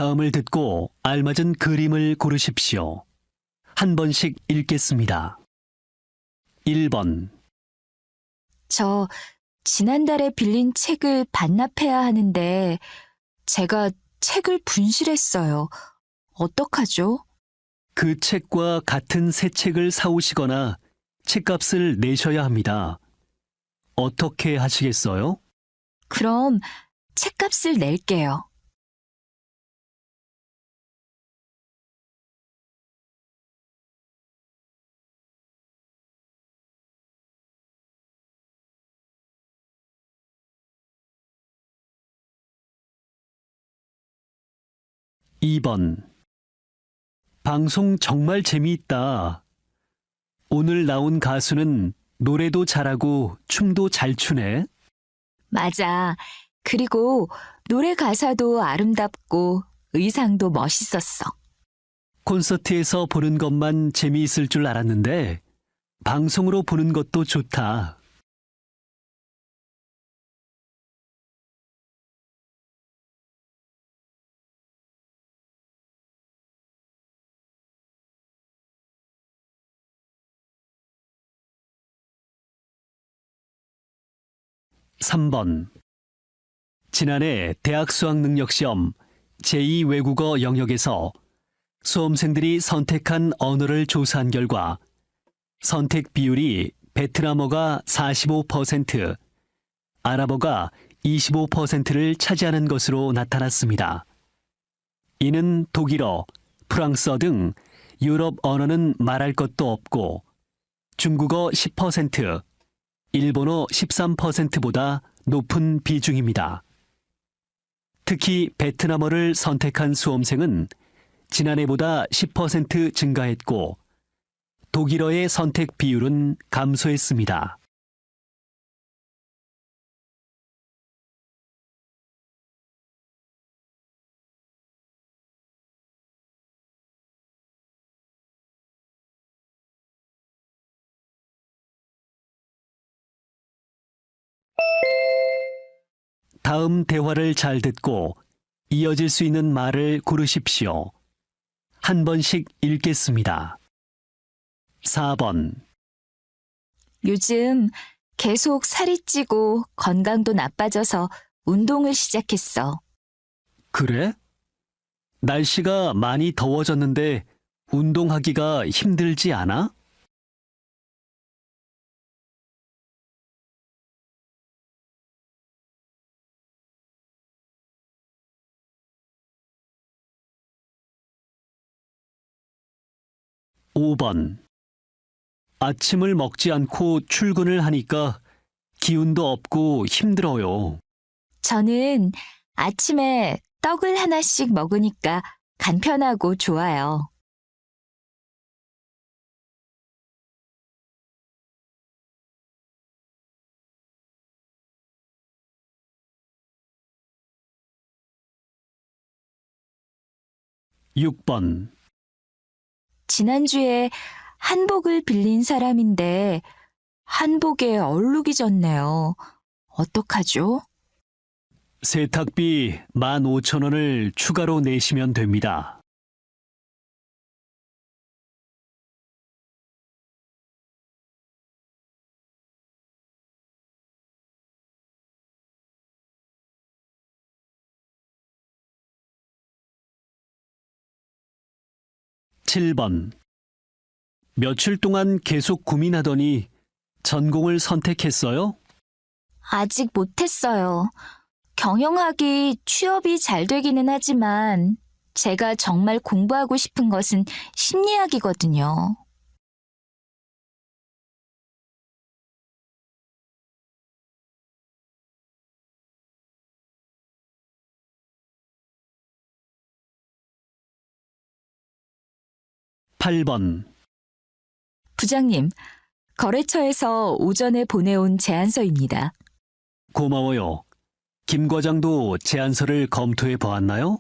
다음을 듣고 알맞은 그림을 고르십시오. 한 번씩 읽겠습니다. 1번, 저 지난달에 빌린 책을 반납해야 하는데 제가 책을 분실했어요. 어떡하죠? 그 책과 같은 새 책을 사오시거나 책값을 내셔야 합니다. 어떻게 하시겠어요? 그럼 책값을 낼게요. 2번, 방송 정말 재미있다. 오늘 나온 가수는 노래도 잘하고 춤도 잘 추네. 맞아. 그리고 노래 가사도 아름답고 의상도 멋있었어. 콘서트에서 보는 것만 재미있을 줄 알았는데 방송으로 보는 것도 좋다. 3번, 지난해 대학 수학능력시험 제2 외국어 영역에서 수험생들이 선택한 언어를 조사한 결과 선택 비율이 베트남어가 45%, 아랍어가 25%를 차지하는 것으로 나타났습니다. 이는 독일어, 프랑스어 등 유럽 언어는 말할 것도 없고 중국어 10%, 일본어 13%보다 높은 비중입니다. 특히 베트남어를 선택한 수험생은 지난해보다 10% 증가했고 독일어의 선택 비율은 감소했습니다. 다음 대화를 잘 듣고 이어질 수 있는 말을 고르십시오. 한 번씩 읽겠습니다. 4번, 요즘 계속 살이 찌고 건강도 나빠져서 운동을 시작했어. 그래? 날씨가 많이 더워졌는데 운동하기가 힘들지 않아? 5번, 아침을 먹지 않고 출근을 하니까 기운도 없고 힘들어요. 저는 아침에 떡을 하나씩 먹으니까 간편하고 좋아요. 6번, 지난주에 한복을 빌린 사람인데 한복에 얼룩이 졌네요. 어떡하죠? 세탁비 15,000원을 추가로 내시면 됩니다. (7번) 며칠 동안 계속 고민하더니 전공을 선택했어요? 아직 못했어요. 경영학이 취업이 잘 되기는 하지만 제가 정말 공부하고 싶은 것은 심리학이거든요. 8번 부장님, 거래처에서 오전에 보내온 제안서입니다. 고마워요. 김 과장도 제안서를 검토해 보았나요?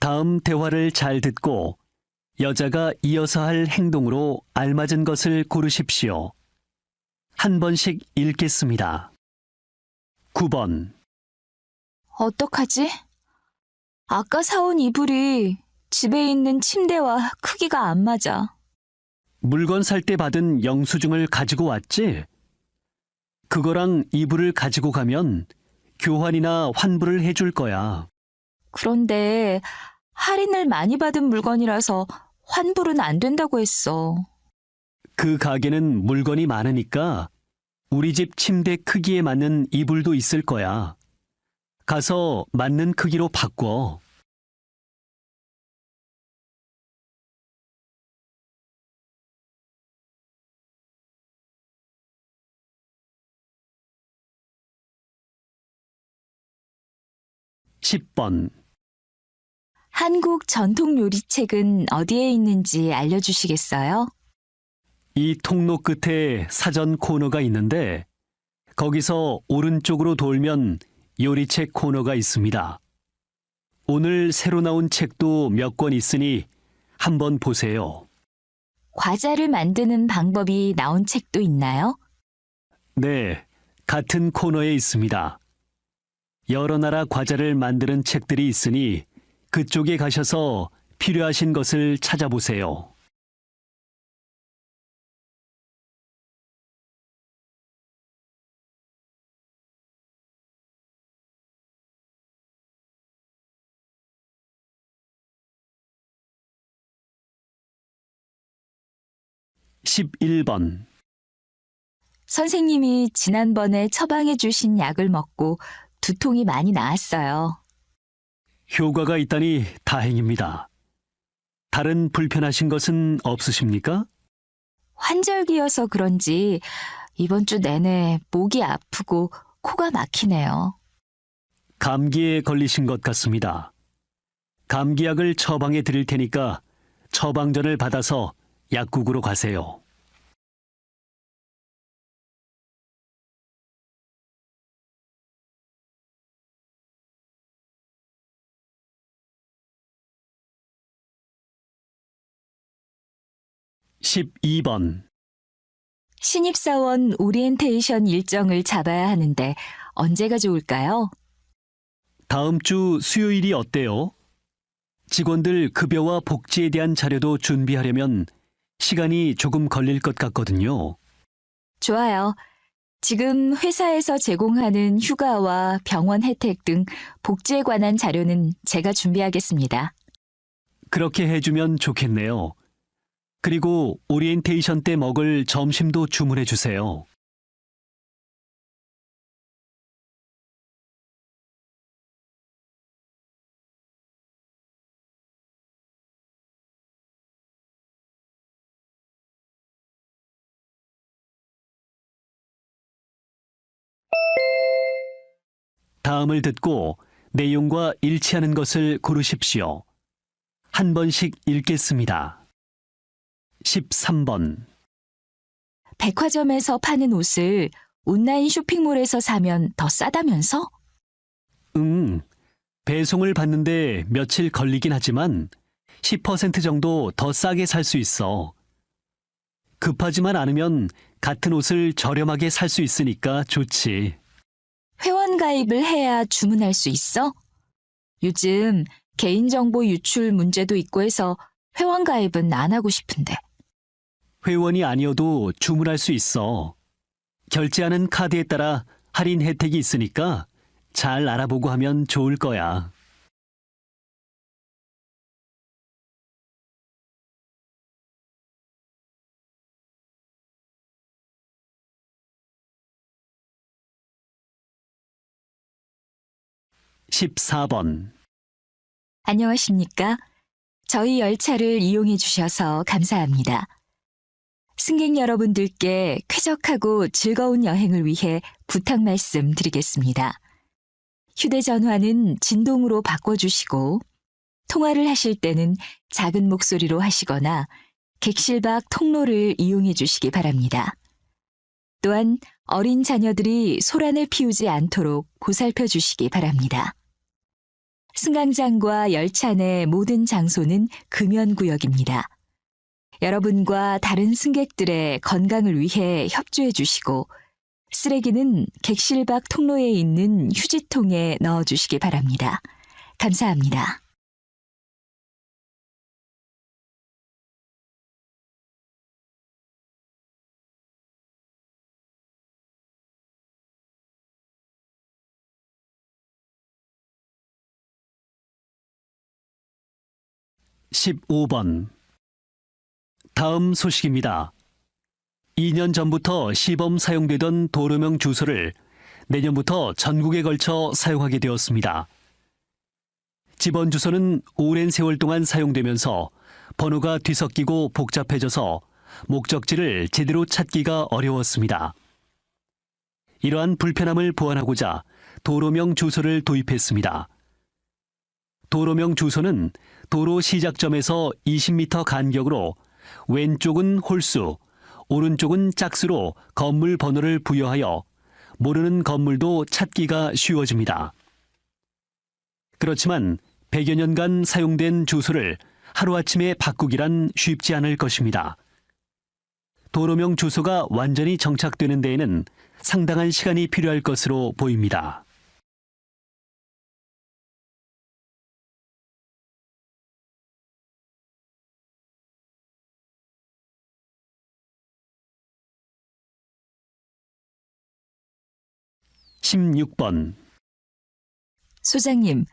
다음 대화를 잘 듣고 여자가 이어서 할 행동으로 알맞은 것을 고르십시오. 한 번씩 읽겠습니다. 9번. 어떡하지? 아까 사온 이불이 집에 있는 침대와 크기가 안 맞아. 물건 살 때 받은 영수증을 가지고 왔지? 그거랑 이불을 가지고 가면 교환이나 환불을 해줄 거야. 그런데 할인을 많이 받은 물건이라서 환불은 안 된다고 했어. 그 가게는 물건이 많으니까 우리 집 침대 크기에 맞는 이불도 있을 거야. 가서 맞는 크기로 바꿔. (10번) 한국 전통 요리책은 어디에 있는지 알려주시겠어요? 이 통로 끝에 사전 코너가 있는데 거기서 오른쪽으로 돌면 요리책 코너가 있습니다. 오늘 새로 나온 책도 몇 권 있으니 한번 보세요. 과자를 만드는 방법이 나온 책도 있나요? 네, 같은 코너에 있습니다. 여러 나라 과자를 만드는 책들이 있으니 그쪽에 가셔서 필요하신 것을 찾아보세요. (11번) 선생님이 지난번에 처방해 주신 약을 먹고 두통이 많이 나았어요. 효과가 있다니 다행입니다. 다른 불편하신 것은 없으십니까? 환절기여서 그런지 이번 주 내내 목이 아프고 코가 막히네요. 감기에 걸리신 것 같습니다. 감기약을 처방해 드릴 테니까 처방전을 받아서 약국으로 가세요. (12번) 신입사원 오리엔테이션 일정을 잡아야 하는데 언제가 좋을까요? 다음 주 수요일이 어때요? 직원들 급여와 복지에 대한 자료도 준비하려면 시간이 조금 걸릴 것 같거든요. 좋아요. 지금 회사에서 제공하는 휴가와 병원 혜택 등 복지에 관한 자료는 제가 준비하겠습니다. 그렇게 해주면 좋겠네요. 그리고 오리엔테이션 때 먹을 점심도 주문해 주세요. 다음을 듣고 내용과 일치하는 것을 고르십시오. 한 번씩 읽겠습니다. 13번. 백화점에서 파는 옷을 온라인 쇼핑몰에서 사면 더 싸다면서? 배송을 받는데 며칠 걸리긴 하지만 10% 정도 더 싸게 살 수 있어. 급하지만 않으면 같은 옷을 저렴하게 살 수 있으니까 좋지. 회원 가입을 해야 주문할 수 있어? 요즘 개인정보 유출 문제도 있고 해서 회원 가입은 안 하고 싶은데. 회원이 아니어도 주문할 수 있어. 결제하는 카드에 따라 할인 혜택이 있으니까 잘 알아보고 하면 좋을 거야. (14번) 안녕하십니까? 저희 열차를 이용해 주셔서 감사합니다. 승객 여러분들께 쾌적하고 즐거운 여행을 위해 부탁 말씀 드리겠습니다. 휴대전화는 진동으로 바꿔주시고 통화를 하실 때는 작은 목소리로 하시거나 객실 밖 통로를 이용해 주시기 바랍니다. 또한 어린 자녀들이 소란을 피우지 않도록 보살펴 주시기 바랍니다. 승강장과 열차 내 모든 장소는 금연구역입니다. 여러분과 다른 승객들의 건강을 위해 협조해 주시고 쓰레기는 객실 밖 통로에 있는 휴지통에 넣어 주시기 바랍니다. 감사합니다. (15번) 다음 소식입니다. 2년 전부터 시범 사용되던 도로명 주소를 내년부터 전국에 걸쳐 사용하게 되었습니다. 집원 주소는 오랜 세월 동안 사용되면서 번호가 뒤섞이고 복잡해져서 목적지를 제대로 찾기가 어려웠습니다. 이러한 불편함을 보완하고자 도로명 주소를 도입했습니다. 도로명 주소는 도로 시작점에서 20m 간격으로 왼쪽은 홀수, 오른쪽은 짝수로 건물 번호를 부여하여 모르는 건물도 찾기가 쉬워집니다. 그렇지만 100여 년간 사용된 주소를 하루아침에 바꾸기란 쉽지 않을 것입니다. 도로명 주소가 완전히 정착되는 데에는 상당한 시간이 필요할 것으로 보입니다. (16번) 소장님,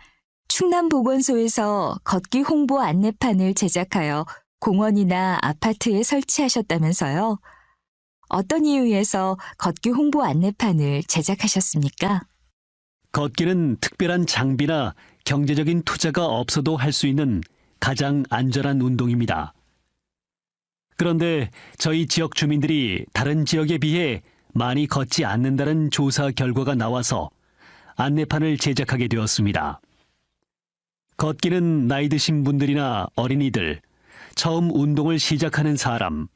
충남보건소에서 걷기 홍보 안내판을 제작하여 공원이나 아파트에 설치하셨다면서요? 어떤 이유에서 걷기 홍보 안내판을 제작하셨습니까? 걷기는 특별한 장비나 경제적인 투자가 없어도 할 수 있는 가장 안전한 운동입니다. 그런데 저희 지역 주민들이 다른 지역에 비해 많이 걷지 않는다는 조사 결과가 나와서 안내판을 제작하게 되었습니다. 걷기는 나이 드신 분들이나 어린이들, 처음 운동을 시작하는 사람,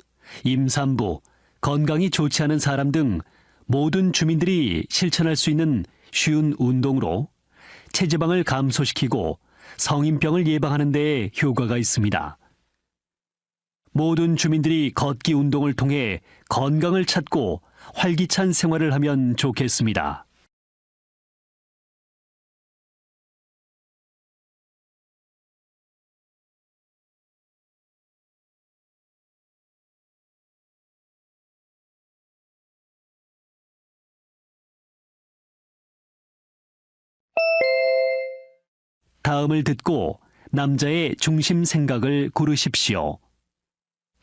임산부, 건강이 좋지 않은 사람 등 모든 주민들이 실천할 수 있는 쉬운 운동으로 체지방을 감소시키고 성인병을 예방하는 데 효과가 있습니다. 모든 주민들이 걷기 운동을 통해 건강을 찾고 활기찬 생활을 하면 좋겠습니다. 다음을 듣고 남자의 중심 생각을 고르십시오.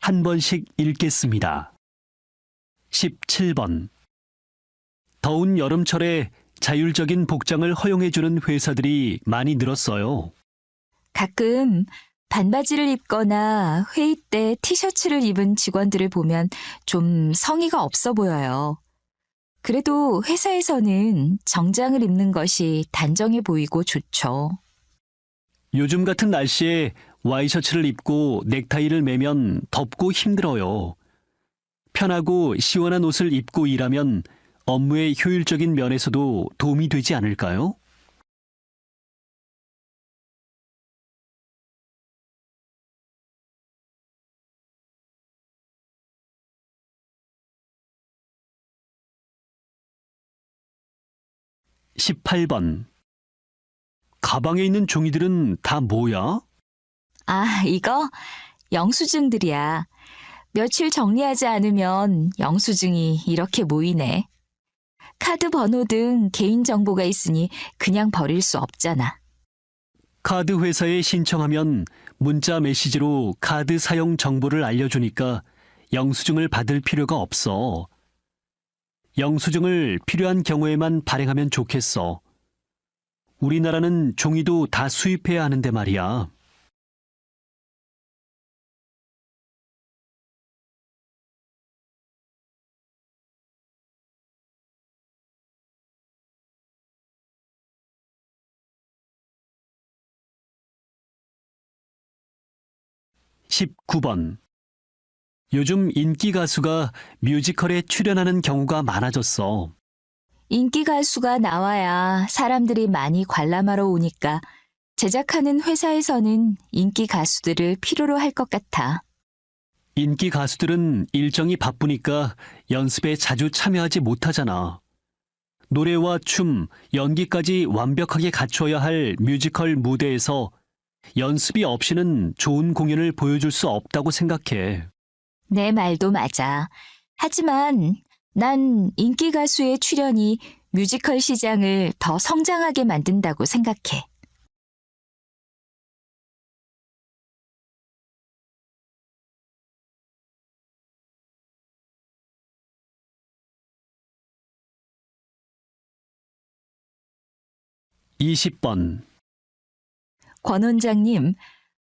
한 번씩 읽겠습니다. 17번. 더운 여름철에 자율적인 복장을 허용해주는 회사들이 많이 늘었어요. 가끔 반바지를 입거나 회의 때 티셔츠를 입은 직원들을 보면 좀 성의가 없어 보여요. 그래도 회사에서는 정장을 입는 것이 단정해 보이고 좋죠. 요즘 같은 날씨에 와이셔츠를 입고 넥타이를 매면 덥고 힘들어요. 편하고 시원한 옷을 입고 일하면 업무의 효율적인 면에서도 도움이 되지 않을까요? (18번) 가방에 있는 종이들은 다 뭐야? 아, 이거 영수증들이야. 며칠 정리하지 않으면 영수증이 이렇게 모이네. 카드 번호 등 개인정보가 있으니 그냥 버릴 수 없잖아. 카드 회사에 신청하면 문자 메시지로 카드 사용 정보를 알려주니까 영수증을 받을 필요가 없어. 영수증을 필요한 경우에만 발행하면 좋겠어. 우리나라는 종이도 다 수입해야 하는데 말이야. (19번) 요즘 인기 가수가 뮤지컬에 출연하는 경우가 많아졌어. 인기 가수가 나와야 사람들이 많이 관람하러 오니까 제작하는 회사에서는 인기 가수들을 필요로 할 것 같아. 인기 가수들은 일정이 바쁘니까 연습에 자주 참여하지 못하잖아. 노래와 춤, 연기까지 완벽하게 갖춰야 할 뮤지컬 무대에서 연습이 없이는 좋은 공연을 보여줄 수 없다고 생각해. 내 말도 맞아. 하지만 난 인기 가수의 출연이 뮤지컬 시장을 더 성장하게 만든다고 생각해. 이십 번 권 원장님,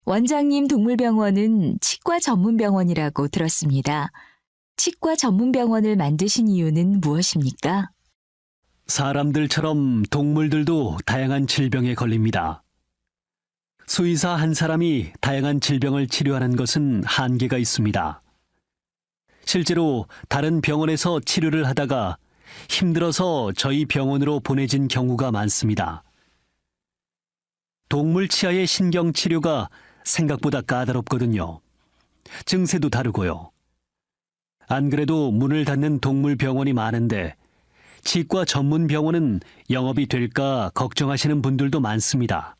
원장님 동물병원은 치과 전문병원이라고 들었습니다. 치과 전문병원을 만드신 이유는 무엇입니까? 사람들처럼 동물들도 다양한 질병에 걸립니다. 수의사 한 사람이 다양한 질병을 치료하는 것은 한계가 있습니다. 실제로 다른 병원에서 치료를 하다가 힘들어서 저희 병원으로 보내진 경우가 많습니다. 동물 치아의 신경 치료가 생각보다 까다롭거든요. 증세도 다르고요. 안 그래도 문을 닫는 동물 병원이 많은데 치과 전문 병원은 영업이 될까 걱정하시는 분들도 많습니다.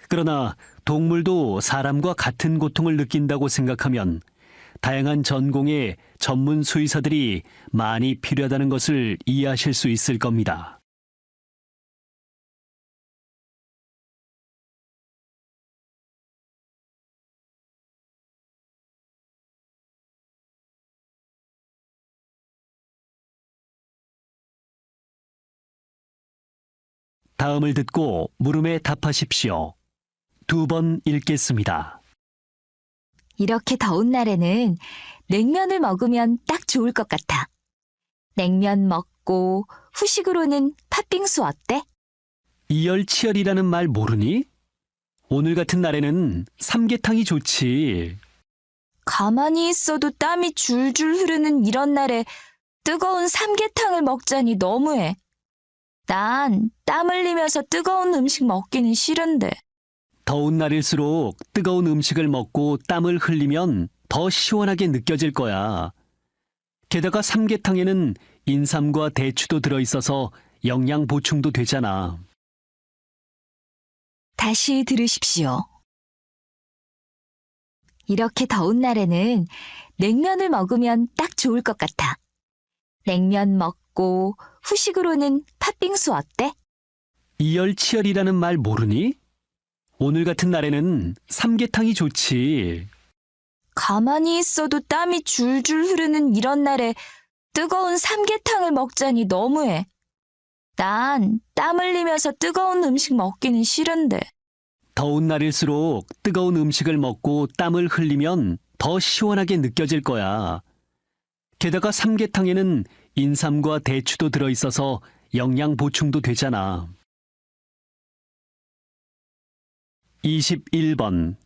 그러나 동물도 사람과 같은 고통을 느낀다고 생각하면 다양한 전공의 전문 수의사들이 많이 필요하다는 것을 이해하실 수 있을 겁니다. 다음을 듣고 물음에 답하십시오. 2번 읽겠습니다. 이렇게 더운 날에는 냉면을 먹으면 딱 좋을 것 같아. 냉면 먹고 후식으로는 팥빙수 어때? 이열치열이라는 말 모르니? 오늘 같은 날에는 삼계탕이 좋지. 가만히 있어도 땀이 줄줄 흐르는 이런 날에 뜨거운 삼계탕을 먹자니 너무해. 난 땀 흘리면서 뜨거운 음식 먹기는 싫은데. 더운 날일수록 뜨거운 음식을 먹고 땀을 흘리면 더 시원하게 느껴질 거야. 게다가 삼계탕에는 인삼과 대추도 들어있어서 영양 보충도 되잖아. 다시 들으십시오. 이렇게 더운 날에는 냉면을 먹으면 딱 좋을 것 같아. 냉면 먹고 후식으로는 팥빙수 어때? 이열치열이라는 말 모르니? 오늘 같은 날에는 삼계탕이 좋지. 가만히 있어도 땀이 줄줄 흐르는 이런 날에 뜨거운 삼계탕을 먹자니 너무해. 난 땀 흘리면서 뜨거운 음식 먹기는 싫은데. 더운 날일수록 뜨거운 음식을 먹고 땀을 흘리면 더 시원하게 느껴질 거야. 게다가 삼계탕에는 인삼과 대추도 들어있어서 영양 보충도 되잖아. 21번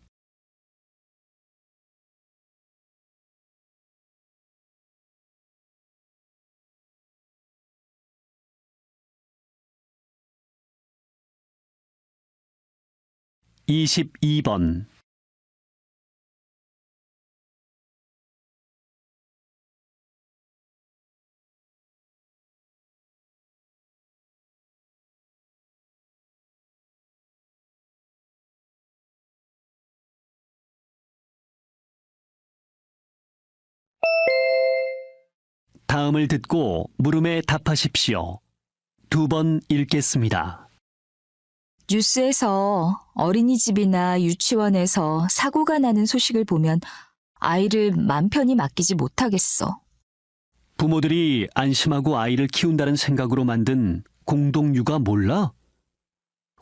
이십이 번 다음을 듣고 물음에 답하십시오. 2번 읽겠습니다. 뉴스에서 어린이집이나 유치원에서 사고가 나는 소식을 보면 아이를 맘 편히 맡기지 못하겠어. 부모들이 안심하고 아이를 키운다는 생각으로 만든 공동육아 몰라?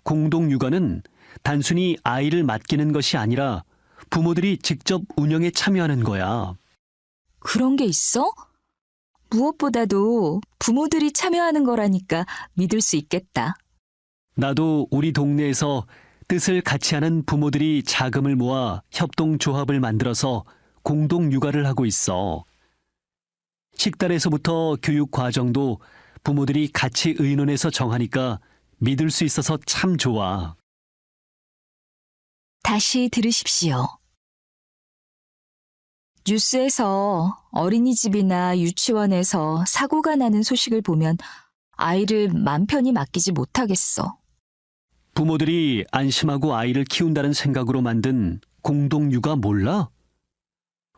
공동육아는 단순히 아이를 맡기는 것이 아니라 부모들이 직접 운영에 참여하는 거야. 그런 게 있어? 무엇보다도 부모들이 참여하는 거라니까 믿을 수 있겠다. 나도 우리 동네에서 뜻을 같이 하는 부모들이 자금을 모아 협동조합을 만들어서 공동육아를 하고 있어. 식단에서부터 교육 과정도 부모들이 같이 의논해서 정하니까 믿을 수 있어서 참 좋아. 다시 들으십시오. 뉴스에서 어린이집이나 유치원에서 사고가 나는 소식을 보면 아이를 맘 편히 맡기지 못하겠어. 부모들이 안심하고 아이를 키운다는 생각으로 만든 공동육아 몰라?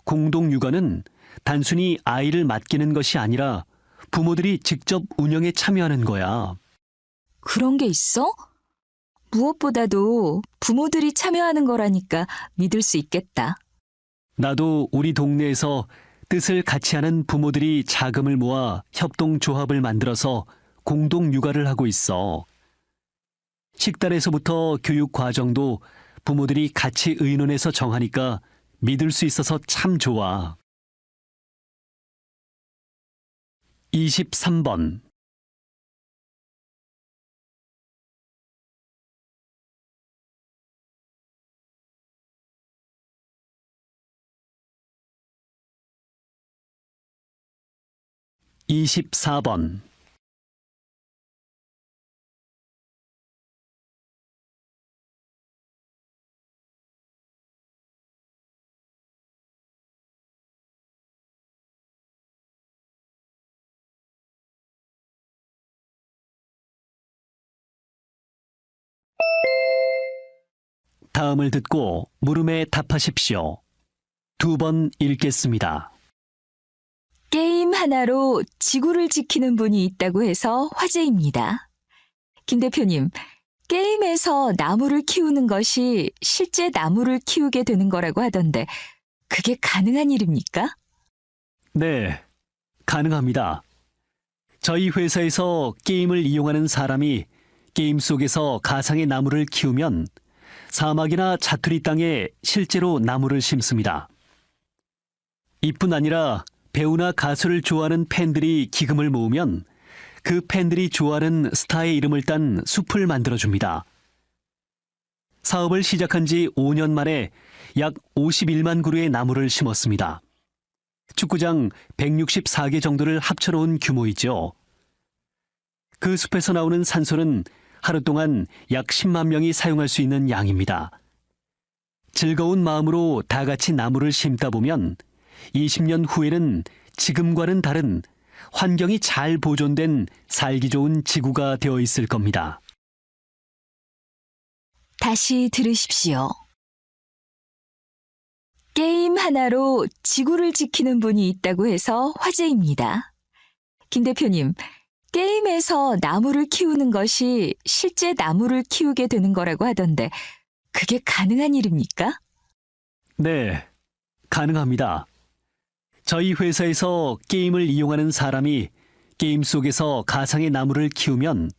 공동육아는 단순히 아이를 맡기는 것이 아니라 부모들이 직접 운영에 참여하는 거야. 그런 게 있어? 무엇보다도 부모들이 참여하는 거라니까 믿을 수 있겠다. 나도 우리 동네에서 뜻을 같이 하는 부모들이 자금을 모아 협동조합을 만들어서 공동육아를 하고 있어. 식단에서부터 교육 과정도 부모들이 같이 의논해서 정하니까 믿을 수 있어서 참 좋아. 23번. (24번) 다음을 듣고 물음에 답하십시오. 2번 읽겠습니다. 게임 하나로 지구를 지키는 분이 있다고 해서 화제입니다. 김 대표님, 게임에서 나무를 키우는 것이 실제 나무를 키우게 되는 거라고 하던데 그게 가능한 일입니까? 네, 가능합니다. 저희 회사에서 게임을 이용하는 사람이 게임 속에서 가상의 나무를 키우면 사막이나 자투리 땅에 실제로 나무를 심습니다. 이뿐 아니라 배우나 가수를 좋아하는 팬들이 기금을 모으면 그 팬들이 좋아하는 스타의 이름을 딴 숲을 만들어줍니다. 사업을 시작한 지 5년 만에 약 51만 그루의 나무를 심었습니다. 축구장 164개 정도를 합쳐놓은 규모이죠. 그 숲에서 나오는 산소는 하루 동안 약 10만 명이 사용할 수 있는 양입니다. 즐거운 마음으로 다 같이 나무를 심다 보면 20년 후에는 지금과는 다른 환경이 잘 보존된 살기 좋은 지구가 되어 있을 겁니다. 다시 들으십시오. 게임 하나로 지구를 지키는 분이 있다고 해서 화제입니다. 김 대표님, 게임에서 나무를 키우는 것이 실제 나무를 키우게 되는 거라고 하던데 그게 가능한 일입니까? 네, 가능합니다. 저희 회사에서 게임을 이용하는 사람이 게임 속에서 가상의 나무를 키우면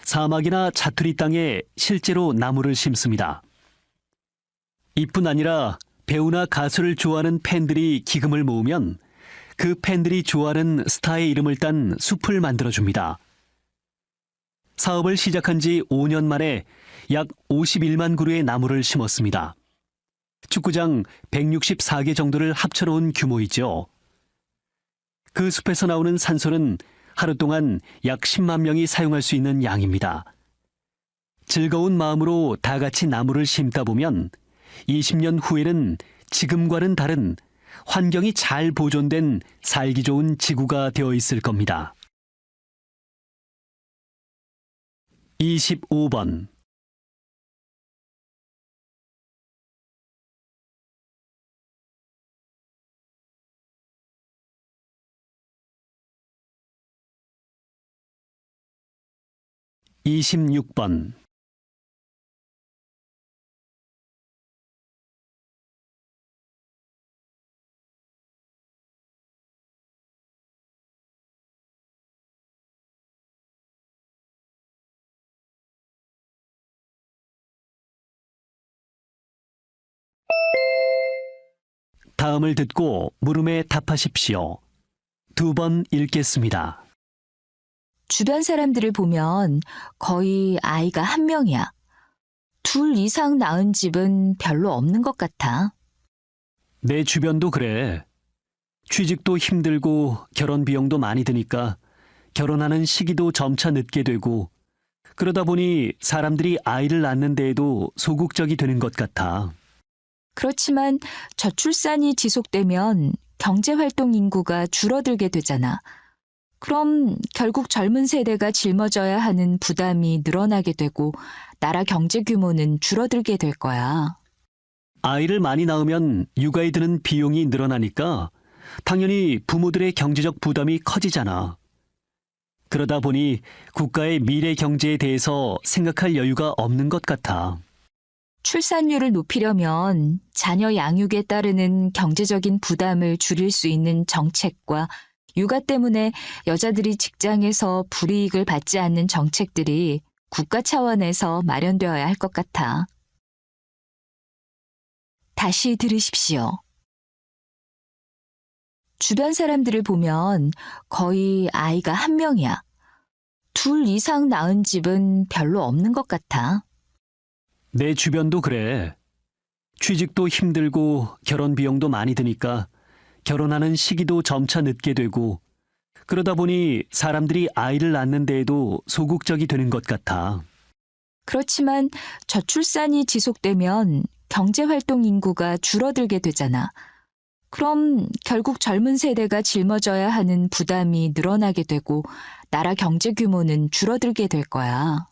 사막이나 자투리 땅에 실제로 나무를 심습니다. 이뿐 아니라 배우나 가수를 좋아하는 팬들이 기금을 모으면 그 팬들이 좋아하는 스타의 이름을 딴 숲을 만들어줍니다. 사업을 시작한 지 5년 만에 약 51만 그루의 나무를 심었습니다. 축구장 164개 정도를 합쳐놓은 규모이죠. 그 숲에서 나오는 산소는 하루 동안 약 10만 명이 사용할 수 있는 양입니다. 즐거운 마음으로 다 같이 나무를 심다 보면 20년 후에는 지금과는 다른 환경이 잘 보존된 살기 좋은 지구가 되어 있을 겁니다. 25번. (26번) 다음을 듣고 물음에 답하십시오. 2번 읽겠습니다. 주변 사람들을 보면 거의 아이가 한 명이야. 둘 이상 낳은 집은 별로 없는 것 같아. 내 주변도 그래. 취직도 힘들고 결혼 비용도 많이 드니까 결혼하는 시기도 점차 늦게 되고 그러다 보니 사람들이 아이를 낳는 데에도 소극적이 되는 것 같아. 그렇지만 저출산이 지속되면 경제활동 인구가 줄어들게 되잖아. 그럼 결국 젊은 세대가 짊어져야 하는 부담이 늘어나게 되고 나라 경제 규모는 줄어들게 될 거야. 아이를 많이 낳으면 육아에 드는 비용이 늘어나니까 당연히 부모들의 경제적 부담이 커지잖아. 그러다 보니 국가의 미래 경제에 대해서 생각할 여유가 없는 것 같아. 출산율을 높이려면 자녀 양육에 따르는 경제적인 부담을 줄일 수 있는 정책과 육아 때문에 여자들이 직장에서 불이익을 받지 않는 정책들이 국가 차원에서 마련되어야 할 것 같아. 다시 들으십시오. 주변 사람들을 보면 거의 아이가 한 명이야. 둘 이상 낳은 집은 별로 없는 것 같아. 내 주변도 그래. 취직도 힘들고 결혼 비용도 많이 드니까 결혼하는 시기도 점차 늦게 되고 그러다 보니 사람들이 아이를 낳는 데에도 소극적이 되는 것 같아. 그렇지만 저출산이 지속되면 경제활동 인구가 줄어들게 되잖아. 그럼 결국 젊은 세대가 짊어져야 하는 부담이 늘어나게 되고 나라 경제 규모는 줄어들게 될 거야.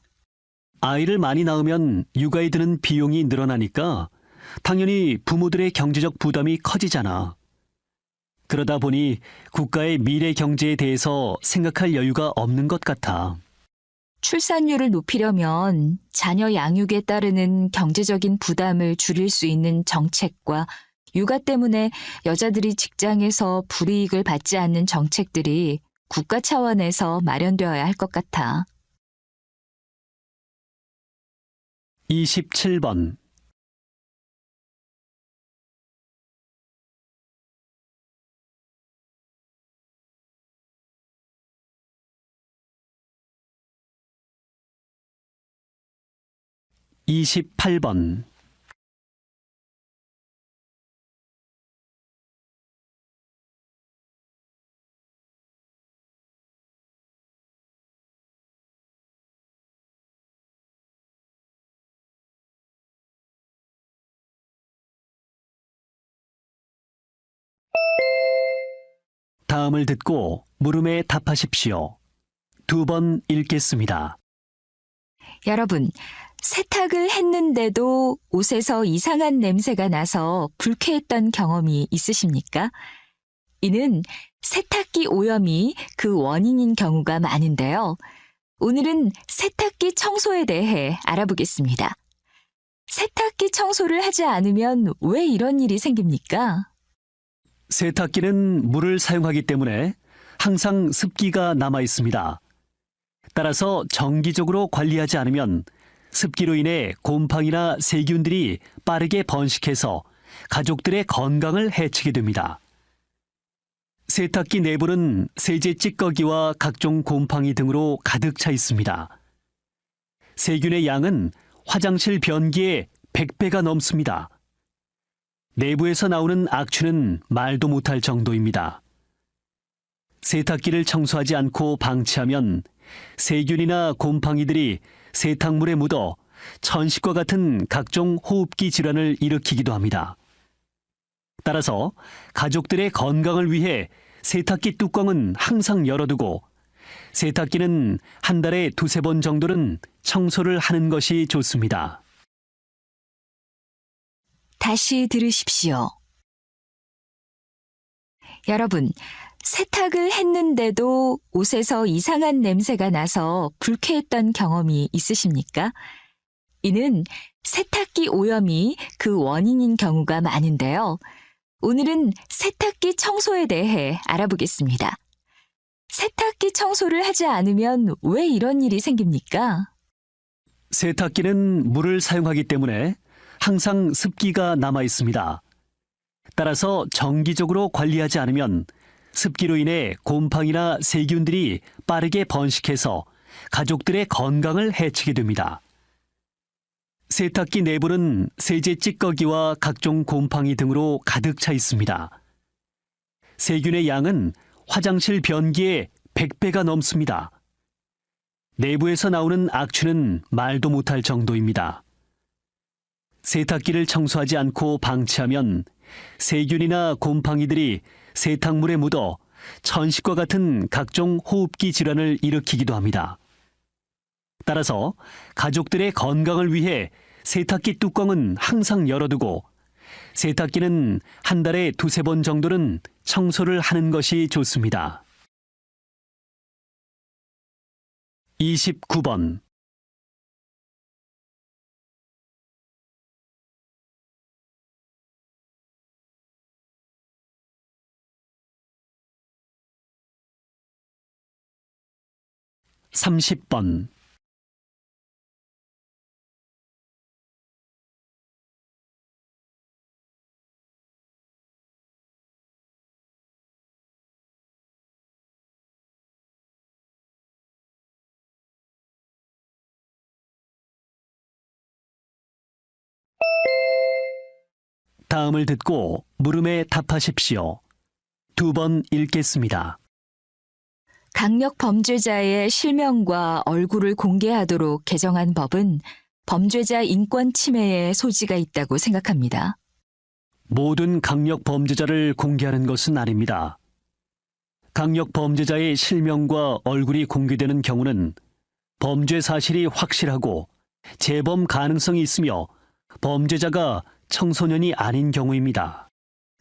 아이를 많이 낳으면 육아에 드는 비용이 늘어나니까 당연히 부모들의 경제적 부담이 커지잖아. 그러다 보니 국가의 미래 경제에 대해서 생각할 여유가 없는 것 같아. 출산율을 높이려면 자녀 양육에 따르는 경제적인 부담을 줄일 수 있는 정책과 육아 때문에 여자들이 직장에서 불이익을 받지 않는 정책들이 국가 차원에서 마련되어야 할 것 같아. 27번. (28번) 다음을 듣고 물음에 답하십시오. 2번 읽겠습니다. 여러분, 세탁을 했는데도 옷에서 이상한 냄새가 나서 불쾌했던 경험이 있으십니까? 이는 세탁기 오염이 그 원인인 경우가 많은데요. 오늘은 세탁기 청소에 대해 알아보겠습니다. 세탁기 청소를 하지 않으면 왜 이런 일이 생깁니까? 세탁기는 물을 사용하기 때문에 항상 습기가 남아 있습니다. 따라서 정기적으로 관리하지 않으면 습기로 인해 곰팡이나 세균들이 빠르게 번식해서 가족들의 건강을 해치게 됩니다. 세탁기 내부는 세제 찌꺼기와 각종 곰팡이 등으로 가득 차 있습니다. 세균의 양은 화장실 변기의 100배가 넘습니다. 내부에서 나오는 악취는 말도 못할 정도입니다. 세탁기를 청소하지 않고 방치하면 세균이나 곰팡이들이 세탁물에 묻어 천식과 같은 각종 호흡기 질환을 일으키기도 합니다. 따라서 가족들의 건강을 위해 세탁기 뚜껑은 항상 열어두고 세탁기는 한 달에 2-3번 정도는 청소를 하는 것이 좋습니다. 다시 들으십시오. 여러분, 세탁을 했는데도 옷에서 이상한 냄새가 나서 불쾌했던 경험이 있으십니까? 이는 세탁기 오염이 그 원인인 경우가 많은데요. 오늘은 세탁기 청소에 대해 알아보겠습니다. 세탁기 청소를 하지 않으면 왜 이런 일이 생깁니까? 세탁기는 물을 사용하기 때문에 항상 습기가 남아 있습니다. 따라서 정기적으로 관리하지 않으면 습기로 인해 곰팡이나 세균들이 빠르게 번식해서 가족들의 건강을 해치게 됩니다. 세탁기 내부는 세제 찌꺼기와 각종 곰팡이 등으로 가득 차 있습니다. 세균의 양은 화장실 변기의 100배가 넘습니다. 내부에서 나오는 악취는 말도 못할 정도입니다. 세탁기를 청소하지 않고 방치하면 세균이나 곰팡이들이 세탁물에 묻어 천식과 같은 각종 호흡기 질환을 일으키기도 합니다. 따라서 가족들의 건강을 위해 세탁기 뚜껑은 항상 열어두고 세탁기는 한 달에 2-3번 정도는 청소를 하는 것이 좋습니다. 29번. (30번) '다음을 듣고 물음에 답하십시오. 2번 읽겠습니다. 강력 범죄자의 실명과 얼굴을 공개하도록 개정한 법은 범죄자 인권 침해의 소지가 있다고 생각합니다. 모든 강력 범죄자를 공개하는 것은 아닙니다. 강력 범죄자의 실명과 얼굴이 공개되는 경우는 범죄 사실이 확실하고 재범 가능성이 있으며 범죄자가 청소년이 아닌 경우입니다.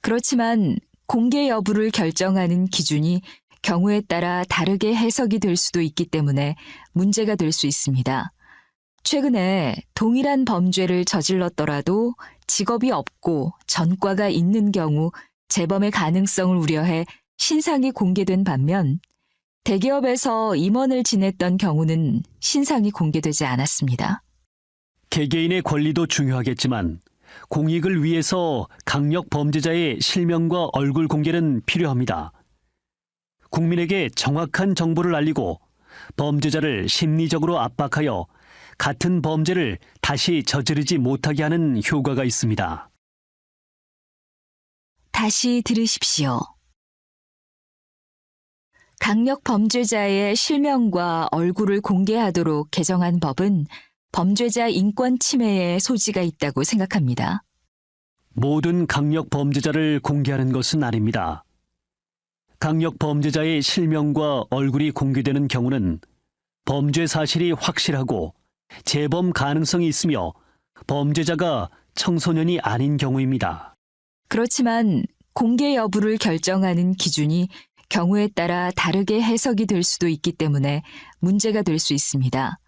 그렇지만 공개 여부를 결정하는 기준이 경우에 따라 다르게 해석이 될 수도 있기 때문에 문제가 될 수 있습니다. 최근에 동일한 범죄를 저질렀더라도 직업이 없고 전과가 있는 경우 재범의 가능성을 우려해 신상이 공개된 반면 대기업에서 임원을 지냈던 경우는 신상이 공개되지 않았습니다. 개개인의 권리도 중요하겠지만 공익을 위해서 강력 범죄자의 실명과 얼굴 공개는 필요합니다. 국민에게 정확한 정보를 알리고 범죄자를 심리적으로 압박하여 같은 범죄를 다시 저지르지 못하게 하는 효과가 있습니다. 다시 들으십시오. 강력 범죄자의 실명과 얼굴을 공개하도록 개정한 법은 범죄자 인권 침해의 소지가 있다고 생각합니다. 모든 강력 범죄자를 공개하는 것은 아닙니다. 강력 범죄자의 실명과 얼굴이 공개되는 경우는 범죄 사실이 확실하고 재범 가능성이 있으며 범죄자가 청소년이 아닌 경우입니다. 그렇지만 공개 여부를 결정하는 기준이 경우에 따라 다르게 해석이 될 수도 있기 때문에 문제가 될 수 있습니다.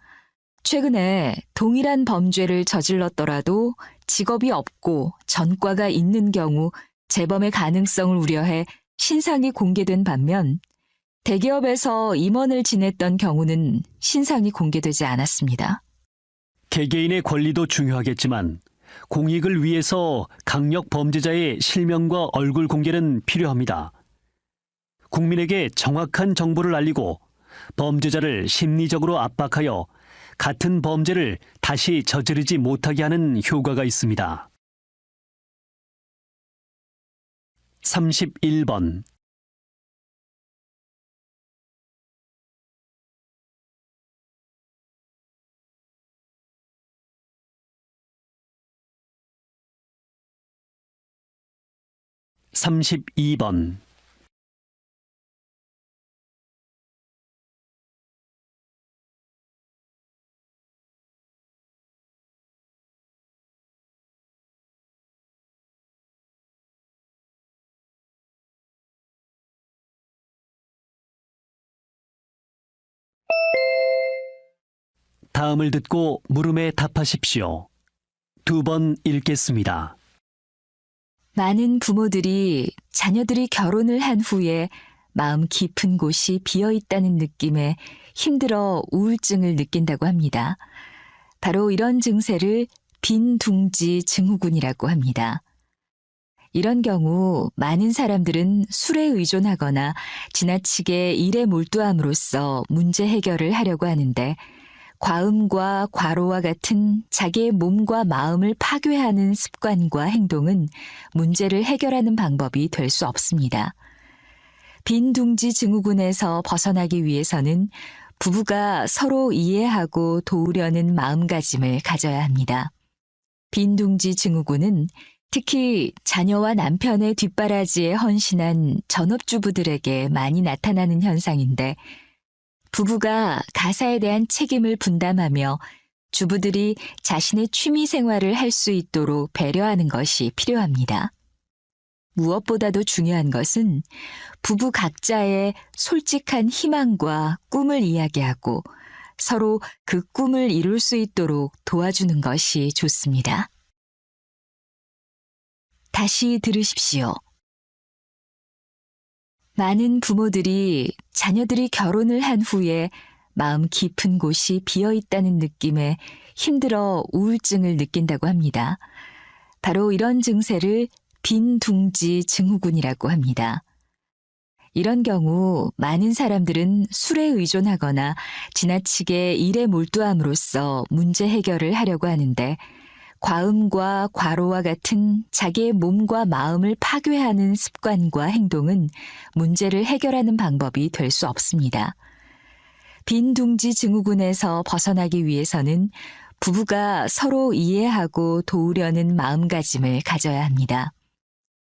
최근에 동일한 범죄를 저질렀더라도 직업이 없고 전과가 있는 경우 재범의 가능성을 우려해 신상이 공개된 반면 대기업에서 임원을 지냈던 경우는 신상이 공개되지 않았습니다. 개개인의 권리도 중요하겠지만 공익을 위해서 강력 범죄자의 실명과 얼굴 공개는 필요합니다. 국민에게 정확한 정보를 알리고 범죄자를 심리적으로 압박하여 같은 범죄를 다시 저지르지 못하게 하는 효과가 있습니다. 31번. 32번. '다음을 듣고 물음에 답하십시오. 2번 읽겠습니다. 많은 부모들이 자녀들이 결혼을 한 후에 마음 깊은 곳이 비어 있다는 느낌에 힘들어 우울증을 느낀다고 합니다. 바로 이런 증세를 빈둥지 증후군이라고 합니다. 이런 경우 많은 사람들은 술에 의존하거나 지나치게 일에 몰두함으로써 문제 해결을 하려고 하는데 과음과 과로와 같은 자기의 몸과 마음을 파괴하는 습관과 행동은 문제를 해결하는 방법이 될 수 없습니다. 빈둥지 증후군에서 벗어나기 위해서는 부부가 서로 이해하고 도우려는 마음가짐을 가져야 합니다. 빈둥지 증후군은 특히 자녀와 남편의 뒷바라지에 헌신한 전업주부들에게 많이 나타나는 현상인데, 부부가 가사에 대한 책임을 분담하며 주부들이 자신의 취미 생활을 할 수 있도록 배려하는 것이 필요합니다. 무엇보다도 중요한 것은 부부 각자의 솔직한 희망과 꿈을 이야기하고 서로 그 꿈을 이룰 수 있도록 도와주는 것이 좋습니다. 다시 들으십시오. 많은 부모들이 자녀들이 결혼을 한 후에 마음 깊은 곳이 비어 있다는 느낌에 힘들어 우울증을 느낀다고 합니다. 바로 이런 증세를 빈둥지 증후군이라고 합니다. 이런 경우 많은 사람들은 술에 의존하거나 지나치게 일에 몰두함으로써 문제 해결을 하려고 하는데, 과음과 과로와 같은 자기의 몸과 마음을 파괴하는 습관과 행동은 문제를 해결하는 방법이 될 수 없습니다. 빈둥지 증후군에서 벗어나기 위해서는 부부가 서로 이해하고 도우려는 마음가짐을 가져야 합니다.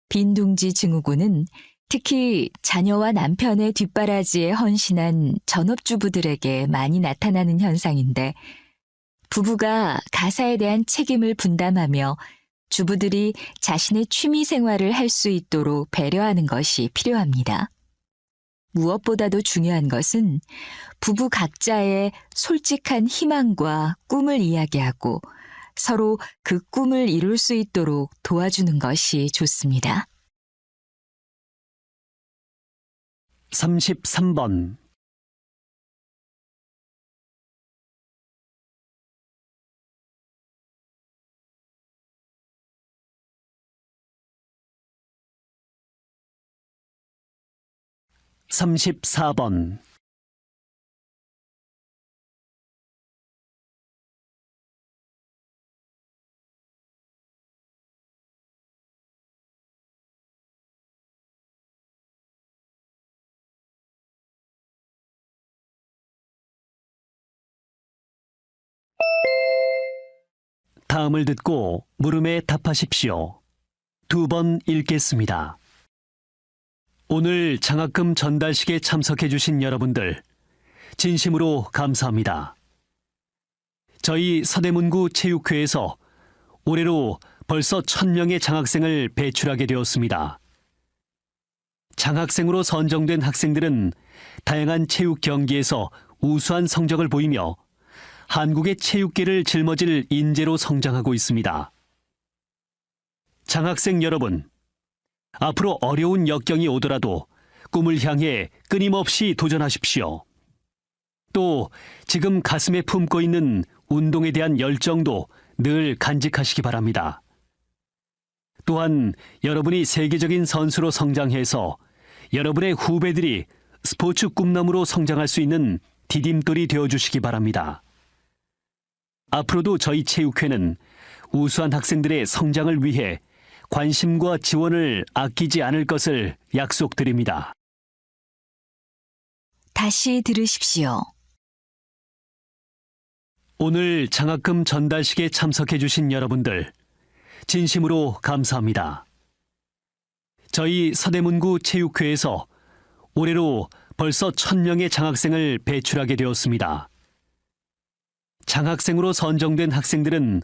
빈둥지 증후군은 특히 자녀와 남편의 뒷바라지에 헌신한 전업주부들에게 많이 나타나는 현상인데, 부부가 가사에 대한 책임을 분담하며 주부들이 자신의 취미 생활을 할 수 있도록 배려하는 것이 필요합니다. 무엇보다도 중요한 것은 부부 각자의 솔직한 희망과 꿈을 이야기하고 서로 그 꿈을 이룰 수 있도록 도와주는 것이 좋습니다. 33번. (34번) 다음을 듣고 물음에 답하십시오. 2번 읽겠습니다. 오늘 장학금 전달식에 참석해 주신 여러분들, 진심으로 감사합니다. 저희 서대문구 체육회에서 올해로 벌써 1000명의 장학생을 배출하게 되었습니다. 장학생으로 선정된 학생들은 다양한 체육 경기에서 우수한 성적을 보이며 한국의 체육계를 짊어질 인재로 성장하고 있습니다. 장학생 여러분, 앞으로 어려운 역경이 오더라도 꿈을 향해 끊임없이 도전하십시오. 또 지금 가슴에 품고 있는 운동에 대한 열정도 늘 간직하시기 바랍니다. 또한 여러분이 세계적인 선수로 성장해서 여러분의 후배들이 스포츠 꿈나무로 성장할 수 있는 디딤돌이 되어주시기 바랍니다. 앞으로도 저희 체육회는 우수한 학생들의 성장을 위해 관심과 지원을 아끼지 않을 것을 약속드립니다. 다시 들으십시오. 오늘 장학금 전달식에 참석해 주신 여러분들, 진심으로 감사합니다. 저희 서대문구 체육회에서 올해로 벌써 1000명의 장학생을 배출하게 되었습니다. 장학생으로 선정된 학생들은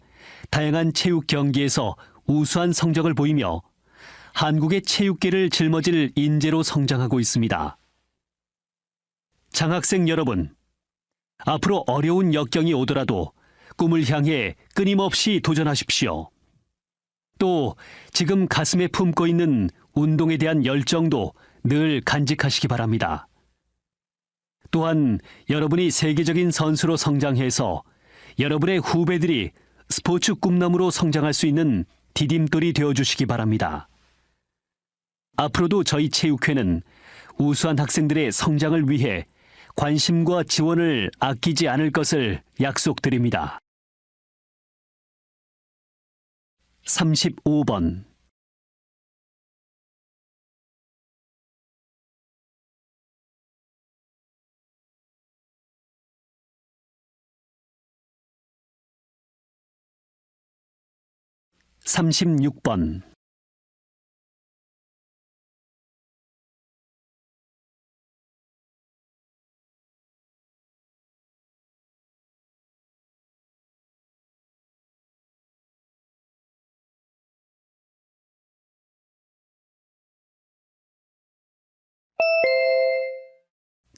다양한 체육 경기에서 우수한 성적을 보이며 한국의 체육계를 짊어질 인재로 성장하고 있습니다. 장학생 여러분, 앞으로 어려운 역경이 오더라도 꿈을 향해 끊임없이 도전하십시오. 또 지금 가슴에 품고 있는 운동에 대한 열정도 늘 간직하시기 바랍니다. 또한 여러분이 세계적인 선수로 성장해서 여러분의 후배들이 스포츠 꿈나무로 성장할 수 있는 디딤돌이 되어주시기 바랍니다. 앞으로도 저희 체육회는 우수한 학생들의 성장을 위해 관심과 지원을 아끼지 않을 것을 약속드립니다. 35번 36번.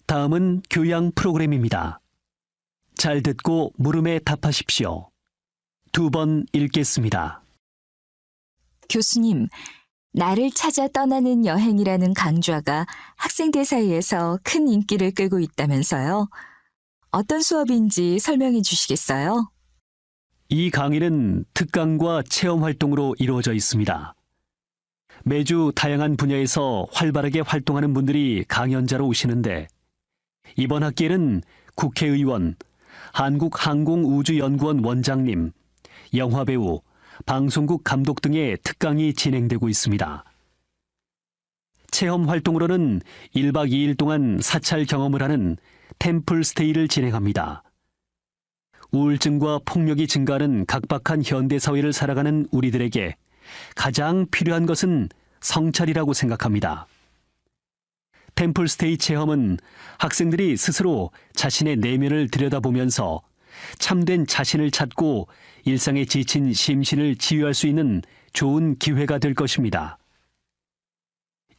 다음은 교양 프로그램입니다. 잘 듣고 물음에 답하십시오. 2번 읽겠습니다. 교수님, 나를 찾아 떠나는 여행이라는 강좌가 학생들 사이에서 큰 인기를 끌고 있다면서요. 어떤 수업인지 설명해 주시겠어요? 이 강의는 특강과 체험 활동으로 이루어져 있습니다. 매주 다양한 분야에서 활발하게 활동하는 분들이 강연자로 오시는데 이번 학기에는 국회의원, 한국항공우주연구원 원장님, 영화배우, 방송국 감독 등의 특강이 진행되고 있습니다. 체험 활동으로는 1박 2일 동안 사찰 경험을 하는 템플스테이를 진행합니다. 우울증과 폭력이 증가하는 각박한 현대사회를 살아가는 우리들에게 가장 필요한 것은 성찰이라고 생각합니다. 템플스테이 체험은 학생들이 스스로 자신의 내면을 들여다보면서 참된 자신을 찾고 일상에 지친 심신을 치유할 수 있는 좋은 기회가 될 것입니다.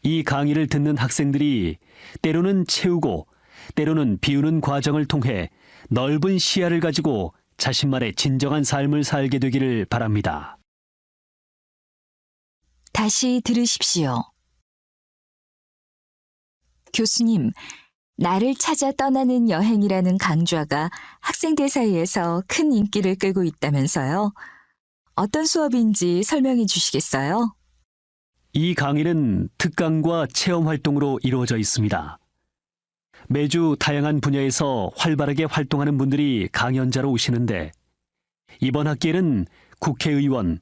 이 강의를 듣는 학생들이 때로는 채우고 때로는 비우는 과정을 통해 넓은 시야를 가지고 자신만의 진정한 삶을 살게 되기를 바랍니다. 다시 들으십시오. 교수님, 나를 찾아 떠나는 여행이라는 강좌가 학생들 사이에서 큰 인기를 끌고 있다면서요. 어떤 수업인지 설명해 주시겠어요? 이 강의는 특강과 체험 활동으로 이루어져 있습니다. 매주 다양한 분야에서 활발하게 활동하는 분들이 강연자로 오시는데 이번 학기에는 국회의원,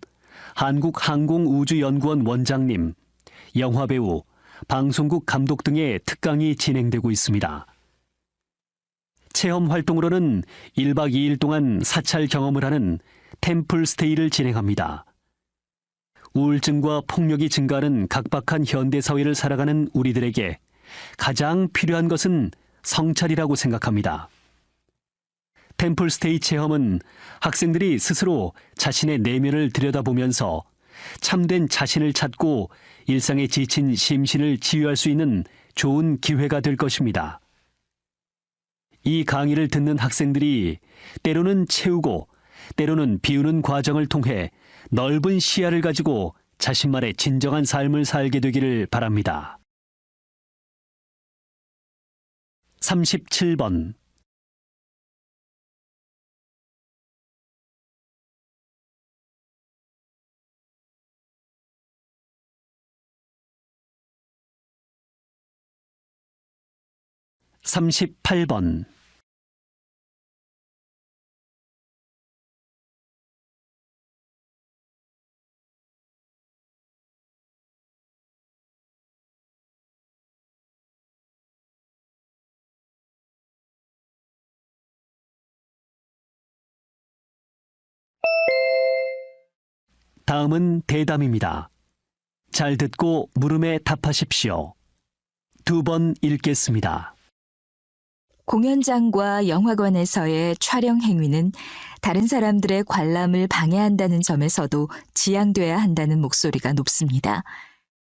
한국항공우주연구원 원장님, 영화배우, 방송국 감독 등의 특강이 진행되고 있습니다. 체험 활동으로는 1박 2일 동안 사찰 경험을 하는 템플스테이를 진행합니다. 우울증과 폭력이 증가하는 각박한 현대사회를 살아가는 우리들에게 가장 필요한 것은 성찰이라고 생각합니다. 템플스테이 체험은 학생들이 스스로 자신의 내면을 들여다보면서 참된 자신을 찾고 일상에 지친 심신을 치유할 수 있는 좋은 기회가 될 것입니다. 이 강의를 듣는 학생들이 때로는 채우고 때로는 비우는 과정을 통해 넓은 시야를 가지고 자신만의 진정한 삶을 살게 되기를 바랍니다. 37번. (38번) 다음은 대담입니다. 잘 듣고 물음에 답하십시오. 2번 읽겠습니다. 공연장과 영화관에서의 촬영 행위는 다른 사람들의 관람을 방해한다는 점에서도 지양돼야 한다는 목소리가 높습니다.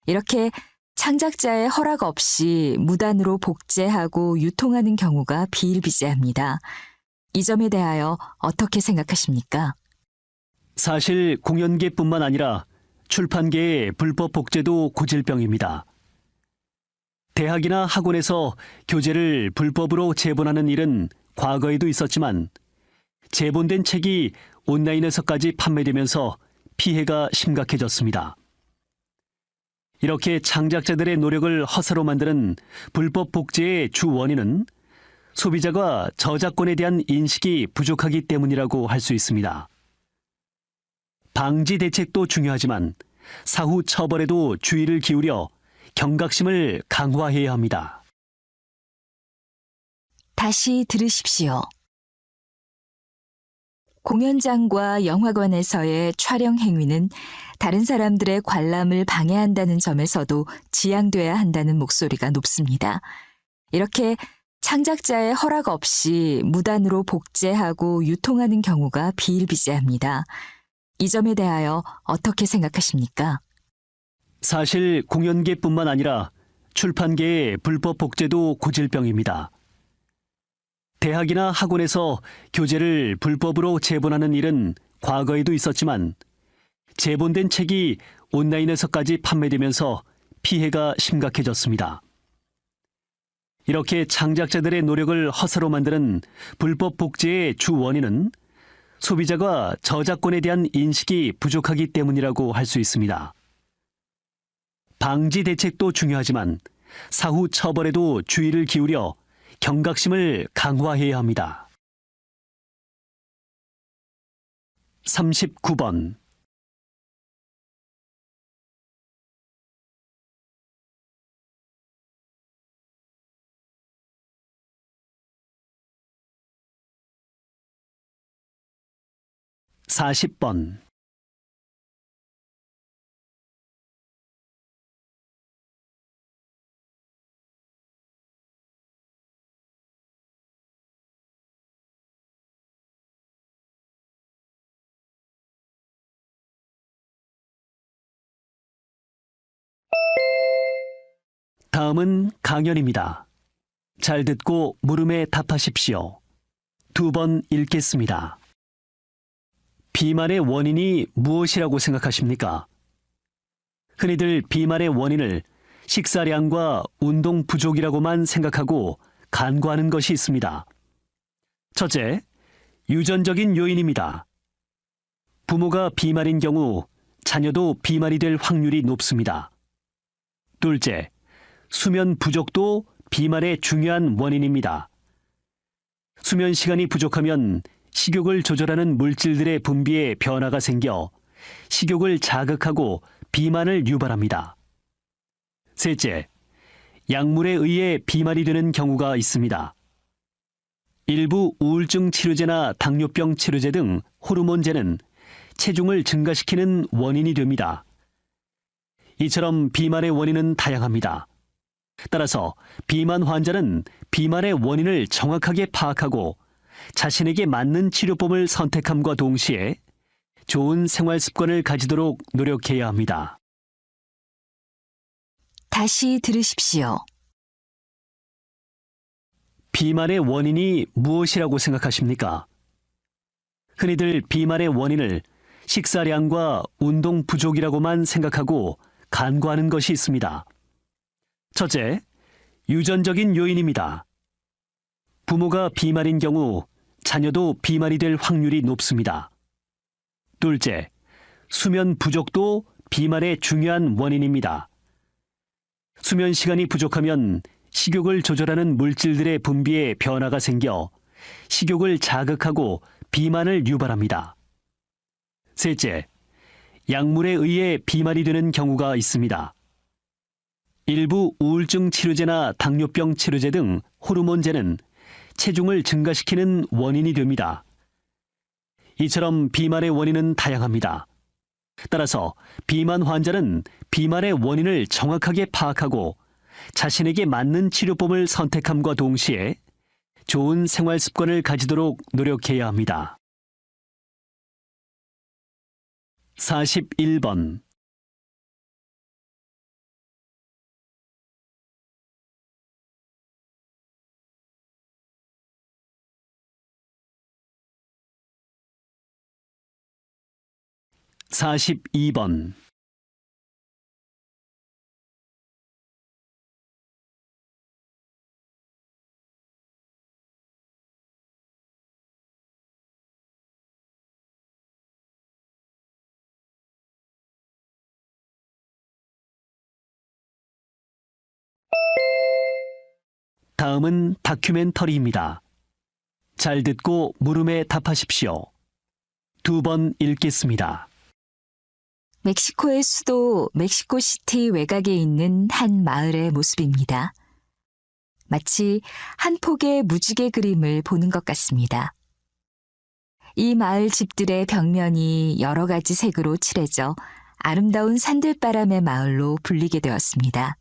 이렇게 창작자의 허락 없이 무단으로 복제하고 유통하는 경우가 비일비재합니다. 이 점에 대하여 어떻게 생각하십니까? 사실 공연계뿐만 아니라 출판계의 불법 복제도 고질병입니다. 대학이나 학원에서 교재를 불법으로 제본하는 일은 과거에도 있었지만 제본된 책이 온라인에서까지 판매되면서 피해가 심각해졌습니다. 이렇게 창작자들의 노력을 허사로 만드는 불법 복제의 주 원인은 소비자가 저작권에 대한 인식이 부족하기 때문이라고 할 수 있습니다. 방지 대책도 중요하지만 사후 처벌에도 주의를 기울여 경각심을 강화해야 합니다. 다시 들으십시오. 공연장과 영화관에서의 촬영 행위는 다른 사람들의 관람을 방해한다는 점에서도 지양돼야 한다는 목소리가 높습니다. 이렇게 창작자의 허락 없이 무단으로 복제하고 유통하는 경우가 비일비재합니다. 이 점에 대하여 어떻게 생각하십니까? 사실 공연계뿐만 아니라 출판계의 불법 복제도 고질병입니다. 대학이나 학원에서 교재를 불법으로 제본하는 일은 과거에도 있었지만 제본된 책이 온라인에서까지 판매되면서 피해가 심각해졌습니다. 이렇게 창작자들의 노력을 허사로 만드는 불법 복제의 주 원인은 소비자가 저작권에 대한 인식이 부족하기 때문이라고 할 수 있습니다. 방지 대책도 중요하지만 사후 처벌에도 주의를 기울여 경각심을 강화해야 합니다. 39번. (40번) '다음은 강연입니다. 잘 듣고 물음에 답하십시오. 2번 읽겠습니다. 비만의 원인이 무엇이라고 생각하십니까? 흔히들 비만의 원인을 식사량과 운동 부족이라고만 생각하고 간과하는 것이 있습니다. 첫째, 유전적인 요인입니다. 부모가 비만인 경우 자녀도 비만이 될 확률이 높습니다. 둘째, 수면 부족도 비만의 중요한 원인입니다. 수면 시간이 부족하면 식욕을 조절하는 물질들의 분비에 변화가 생겨 식욕을 자극하고 비만을 유발합니다. 셋째, 약물에 의해 비만이 되는 경우가 있습니다. 일부 우울증 치료제나 당뇨병 치료제 등 호르몬제는 체중을 증가시키는 원인이 됩니다. 이처럼 비만의 원인은 다양합니다. 따라서 비만 환자는 비만의 원인을 정확하게 파악하고 자신에게 맞는 치료법을 선택함과 동시에 좋은 생활 습관을 가지도록 노력해야 합니다. 다시 들으십시오. 비만의 원인이 무엇이라고 생각하십니까? 흔히들 비만의 원인을 식사량과 운동 부족이라고만 생각하고 간과하는 것이 있습니다. 첫째, 유전적인 요인입니다. 부모가 비만인 경우 자녀도 비만이 될 확률이 높습니다. 둘째, 수면 부족도 비만의 중요한 원인입니다. 수면 시간이 부족하면 식욕을 조절하는 물질들의 분비에 변화가 생겨 식욕을 자극하고 비만을 유발합니다. 셋째, 약물에 의해 비만이 되는 경우가 있습니다. 일부 우울증 치료제나 당뇨병 치료제 등 호르몬제는 체중을 증가시키는 원인이 됩니다. 이처럼 비만의 원인은 다양합니다. 따라서 비만 환자는 비만의 원인을 정확하게 파악하고 자신에게 맞는 치료법을 선택함과 동시에 좋은 생활 습관을 가지도록 노력해야 합니다. 41번. (42번) 다음은 다큐멘터리입니다. 잘 듣고 물음에 답하십시오. 2번 읽겠습니다. 멕시코의 수도 멕시코시티 외곽에 있는 한 마을의 모습입니다. 마치 한 폭의 무지개 그림을 보는 것 같습니다. 이 마을 집들의 벽면이 여러 가지 색으로 칠해져 아름다운 산들바람의 마을로 불리게 되었습니다.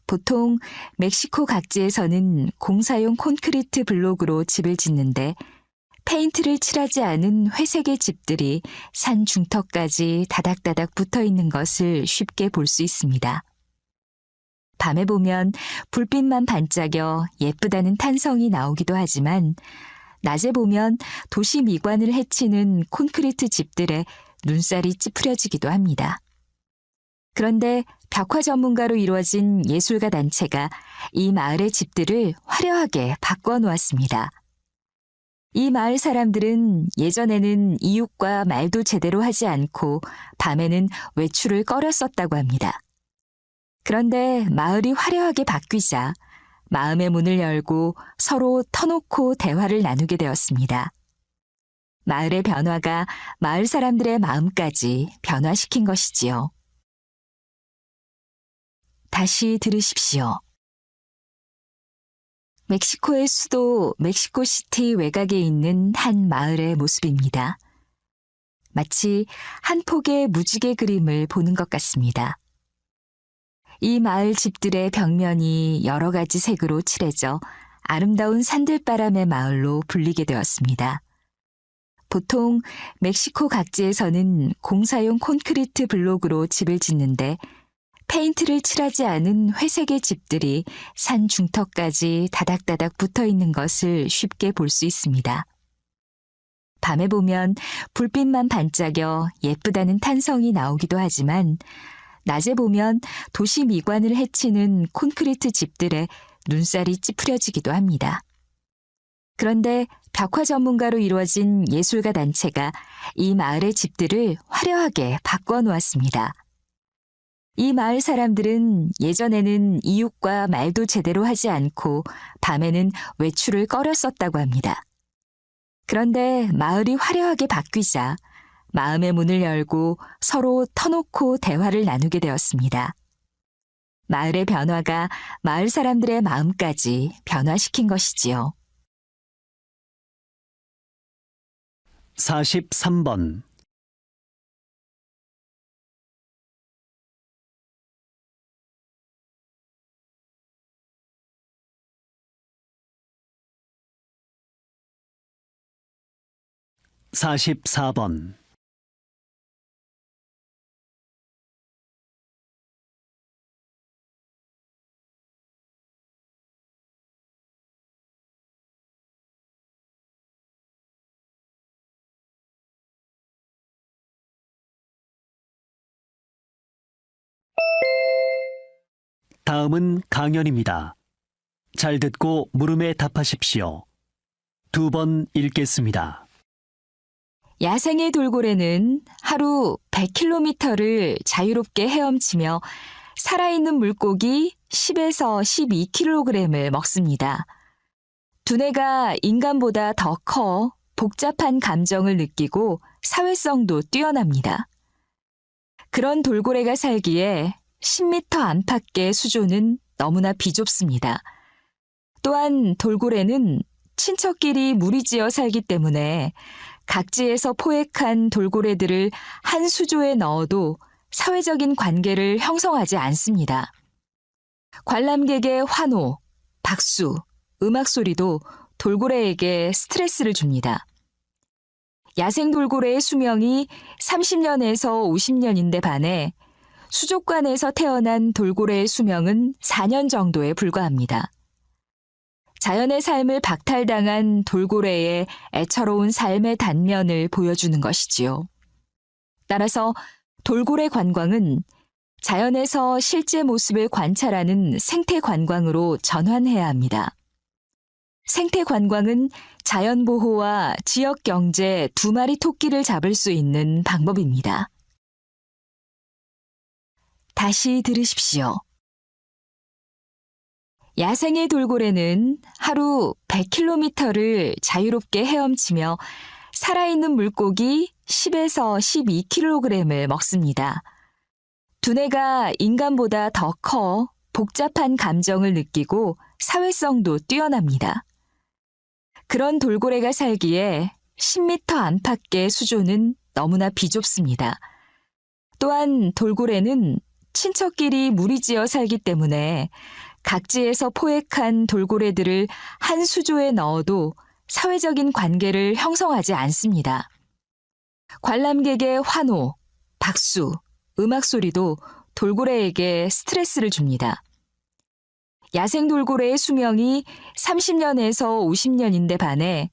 보통 멕시코 각지에서는 공사용 콘크리트 블록으로 집을 짓는데 페인트를 칠하지 않은 회색의 집들이 산 중턱까지 다닥다닥 붙어 있는 것을 쉽게 볼 수 있습니다. 밤에 보면 불빛만 반짝여 예쁘다는 탄성이 나오기도 하지만 낮에 보면 도시 미관을 해치는 콘크리트 집들에 눈살이 찌푸려지기도 합니다. 그런데 벽화 전문가로 이루어진 예술가 단체가 이 마을의 집들을 화려하게 바꿔 놓았습니다. 이 마을 사람들은 예전에는 이웃과 말도 제대로 하지 않고 밤에는 외출을 꺼렸었다고 합니다. 그런데 마을이 화려하게 바뀌자 마음의 문을 열고 서로 터놓고 대화를 나누게 되었습니다. 마을의 변화가 마을 사람들의 마음까지 변화시킨 것이지요. 다시 들으십시오. 멕시코의 수도 멕시코시티 외곽에 있는 한 마을의 모습입니다. 마치 한 폭의 무지개 그림을 보는 것 같습니다. 이 마을 집들의 벽면이 여러 가지 색으로 칠해져 아름다운 산들바람의 마을로 불리게 되었습니다. 보통 멕시코 각지에서는 공사용 콘크리트 블록으로 집을 짓는데 페인트를 칠하지 않은 회색의 집들이 산 중턱까지 다닥다닥 붙어 있는 것을 쉽게 볼 수 있습니다. 밤에 보면 불빛만 반짝여 예쁘다는 탄성이 나오기도 하지만 낮에 보면 도시 미관을 해치는 콘크리트 집들에 눈살이 찌푸려지기도 합니다. 그런데 벽화 전문가로 이루어진 예술가 단체가 이 마을의 집들을 화려하게 바꿔 놓았습니다. 이 마을 사람들은 예전에는 이웃과 말도 제대로 하지 않고 밤에는 외출을 꺼렸었다고 합니다. 그런데 마을이 화려하게 바뀌자 마음의 문을 열고 서로 터놓고 대화를 나누게 되었습니다. 마을의 변화가 마을 사람들의 마음까지 변화시킨 것이지요. 43번. 사십사 번. 다음은 강연입니다. 잘 듣고 물음에 답하십시오. 2번 읽겠습니다. 야생의 돌고래는 하루 100km를 자유롭게 헤엄치며 살아있는 물고기 10에서 12kg을 먹습니다. 두뇌가 인간보다 더 커 복잡한 감정을 느끼고 사회성도 뛰어납니다. 그런 돌고래가 살기에 10m 안팎의 수조는 너무나 비좁습니다. 또한 돌고래는 친척끼리 무리지어 살기 때문에 각지에서 포획한 돌고래들을 한 수조에 넣어도 사회적인 관계를 형성하지 않습니다. 관람객의 환호, 박수, 음악 소리도 돌고래에게 스트레스를 줍니다. 야생 돌고래의 수명이 30년에서 50년인데 반해 수족관에서 태어난 돌고래의 수명은 4년 정도에 불과합니다. 자연의 삶을 박탈당한 돌고래의 애처로운 삶의 단면을 보여주는 것이지요. 따라서 돌고래 관광은 자연에서 실제 모습을 관찰하는 생태 관광으로 전환해야 합니다. 생태 관광은 자연 보호와 지역 경제 두 마리 토끼를 잡을 수 있는 방법입니다. 다시 들으십시오. 야생의 돌고래는 하루 100km를 자유롭게 헤엄치며 살아있는 물고기 10에서 12kg을 먹습니다. 두뇌가 인간보다 더 커 복잡한 감정을 느끼고 사회성도 뛰어납니다. 그런 돌고래가 살기에 10m 안팎의 수조는 너무나 비좁습니다. 또한 돌고래는 친척끼리 무리지어 살기 때문에 각지에서 포획한 돌고래들을 한 수조에 넣어도 사회적인 관계를 형성하지 않습니다. 관람객의 환호, 박수, 음악 소리도 돌고래에게 스트레스를 줍니다. 야생 돌고래의 수명이 30년에서 50년인데 반해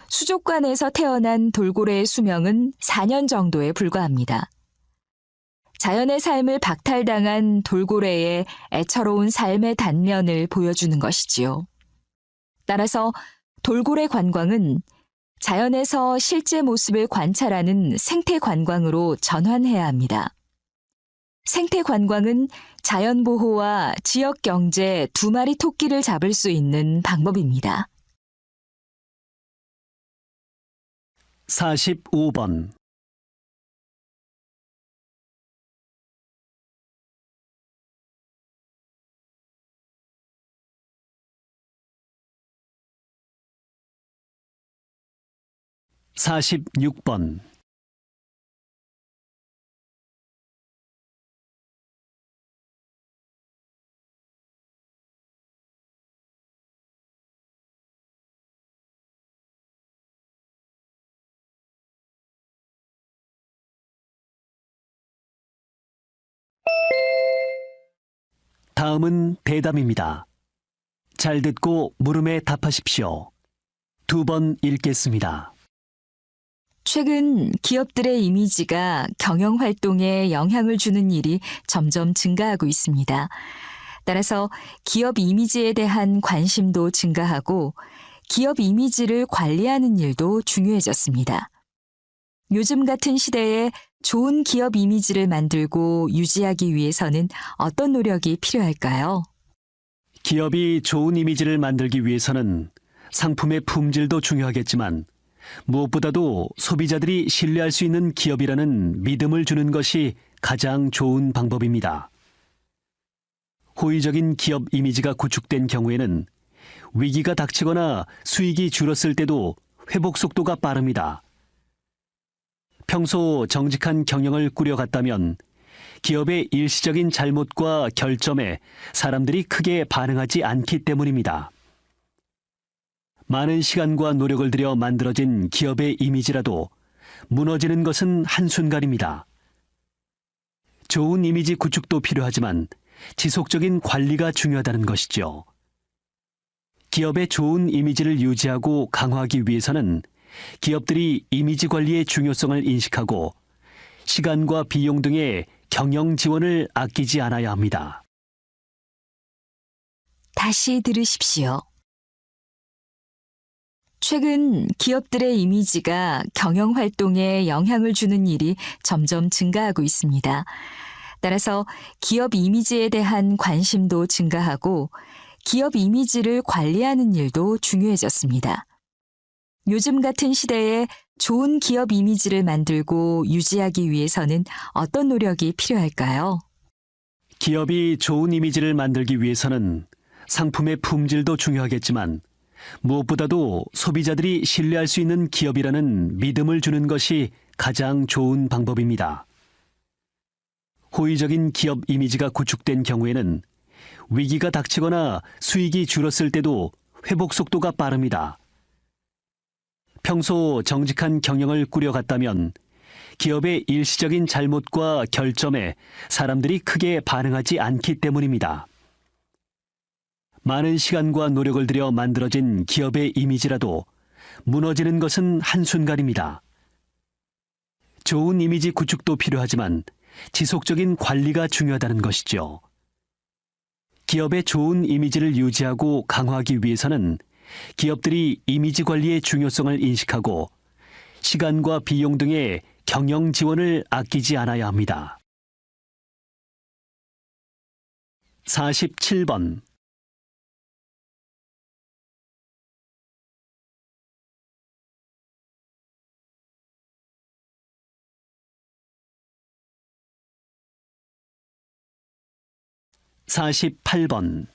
수족관에서 태어난 돌고래의 수명은 4년 정도에 불과합니다. 자연의 삶을 박탈당한 돌고래의 애처로운 삶의 단면을 보여주는 것이지요. 따라서 돌고래 관광은 자연에서 실제 모습을 관찰하는 생태 관광으로 전환해야 합니다. 생태 관광은 자연 보호와 지역 경제 두 마리 토끼를 잡을 수 있는 방법입니다. 45번. 사십육 번. 다음은 대담입니다. 잘 듣고 물음에 답하십시오. 2번 읽겠습니다. 최근 기업들의 이미지가 경영 활동에 영향을 주는 일이 점점 증가하고 있습니다. 따라서 기업 이미지에 대한 관심도 증가하고 기업 이미지를 관리하는 일도 중요해졌습니다. 요즘 같은 시대에 좋은 기업 이미지를 만들고 유지하기 위해서는 어떤 노력이 필요할까요? 기업이 좋은 이미지를 만들기 위해서는 상품의 품질도 중요하겠지만 무엇보다도 소비자들이 신뢰할 수 있는 기업이라는 믿음을 주는 것이 가장 좋은 방법입니다. 호의적인 기업 이미지가 구축된 경우에는 위기가 닥치거나 수익이 줄었을 때도 회복 속도가 빠릅니다. 평소 정직한 경영을 꾸려갔다면 기업의 일시적인 잘못과 결점에 사람들이 크게 반응하지 않기 때문입니다. 많은 시간과 노력을 들여 만들어진 기업의 이미지라도 무너지는 것은 한순간입니다. 좋은 이미지 구축도 필요하지만 지속적인 관리가 중요하다는 것이죠. 기업의 좋은 이미지를 유지하고 강화하기 위해서는 기업들이 이미지 관리의 중요성을 인식하고 시간과 비용 등의 경영 지원을 아끼지 않아야 합니다. 다시 들으십시오. 최근 기업들의 이미지가 경영 활동에 영향을 주는 일이 점점 증가하고 있습니다. 따라서 기업 이미지에 대한 관심도 증가하고 기업 이미지를 관리하는 일도 중요해졌습니다. 요즘 같은 시대에 좋은 기업 이미지를 만들고 유지하기 위해서는 어떤 노력이 필요할까요? 기업이 좋은 이미지를 만들기 위해서는 상품의 품질도 중요하겠지만 무엇보다도 소비자들이 신뢰할 수 있는 기업이라는 믿음을 주는 것이 가장 좋은 방법입니다. 호의적인 기업 이미지가 구축된 경우에는 위기가 닥치거나 수익이 줄었을 때도 회복 속도가 빠릅니다. 평소 정직한 경영을 꾸려갔다면 기업의 일시적인 잘못과 결점에 사람들이 크게 반응하지 않기 때문입니다. 많은 시간과 노력을 들여 만들어진 기업의 이미지라도 무너지는 것은 한순간입니다. 좋은 이미지 구축도 필요하지만 지속적인 관리가 중요하다는 것이죠. 기업의 좋은 이미지를 유지하고 강화하기 위해서는 기업들이 이미지 관리의 중요성을 인식하고 시간과 비용 등의 경영 지원을 아끼지 않아야 합니다. 47번. 사십팔 번.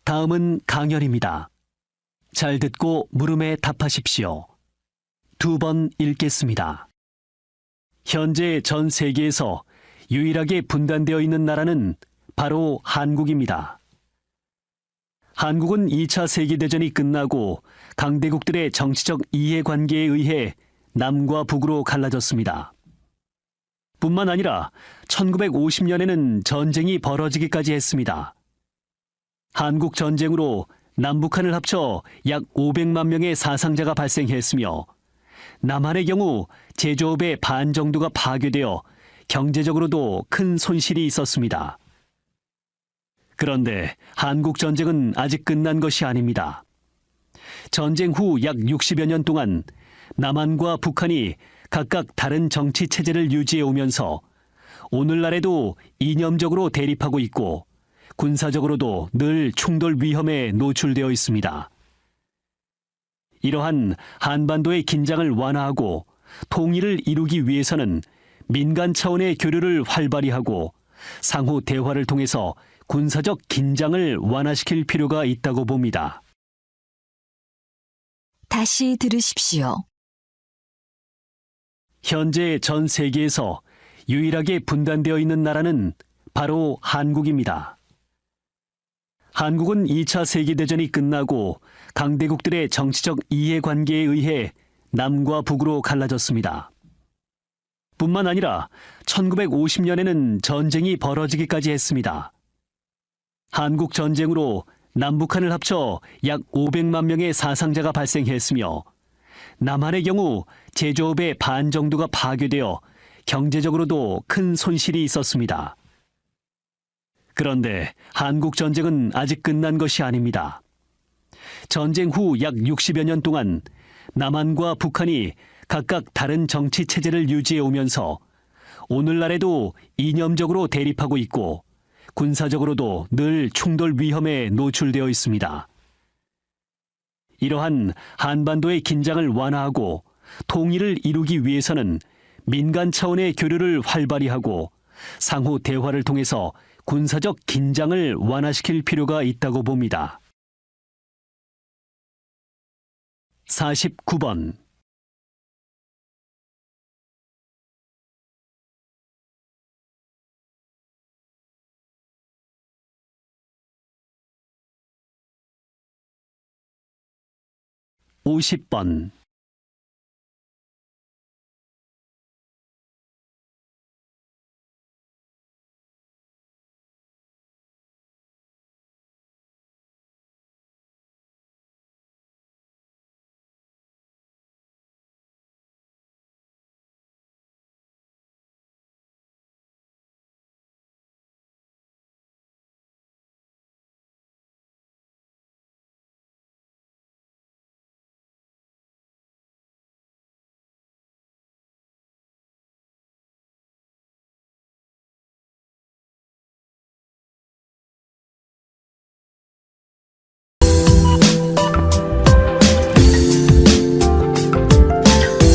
다음은 강연입니다. 잘 듣고 물음에 답하십시오. 2번 읽겠습니다. 현재 전 세계에서 유일하게 분단되어 있는 나라는 바로 한국입니다. 한국은 2차 세계대전이 끝나고 강대국들의 정치적 이해관계에 의해 남과 북으로 갈라졌습니다. 뿐만 아니라 1950년에는 전쟁이 벌어지기까지 했습니다. 한국 전쟁으로 남북한을 합쳐 약 500만 명의 사상자가 발생했으며 남한의 경우 제조업의 반 정도가 파괴되어 경제적으로도 큰 손실이 있었습니다. 그런데 한국 전쟁은 아직 끝난 것이 아닙니다. 전쟁 후 약 60여 년 동안 남한과 북한이 각각 다른 정치 체제를 유지해 오면서 오늘날에도 이념적으로 대립하고 있고 군사적으로도 늘 충돌 위험에 노출되어 있습니다. 이러한 한반도의 긴장을 완화하고 통일을 이루기 위해서는 민간 차원의 교류를 활발히 하고 상호 대화를 통해서 군사적 긴장을 완화시킬 필요가 있다고 봅니다. 다시 들으십시오. 현재 전 세계에서 유일하게 분단되어 있는 나라는 바로 한국입니다. 한국은 2차 세계대전이 끝나고 강대국들의 정치적 이해관계에 의해 남과 북으로 갈라졌습니다. 뿐만 아니라 1950년에는 전쟁이 벌어지기까지 했습니다. 한국 전쟁으로 남북한을 합쳐 약 500만 명의 사상자가 발생했으며 남한의 경우 제조업의 반 정도가 파괴되어 경제적으로도 큰 손실이 있었습니다. 그런데 한국 전쟁은 아직 끝난 것이 아닙니다. 전쟁 후 약 60여 년 동안 남한과 북한이 각각 다른 정치 체제를 유지해 오면서 오늘날에도 이념적으로 대립하고 있고 군사적으로도 늘 충돌 위험에 노출되어 있습니다. 이러한 한반도의 긴장을 완화하고 통일을 이루기 위해서는 민간 차원의 교류를 활발히 하고 상호 대화를 통해서 군사적 긴장을 완화시킬 필요가 있다고 봅니다. 49번. (50번)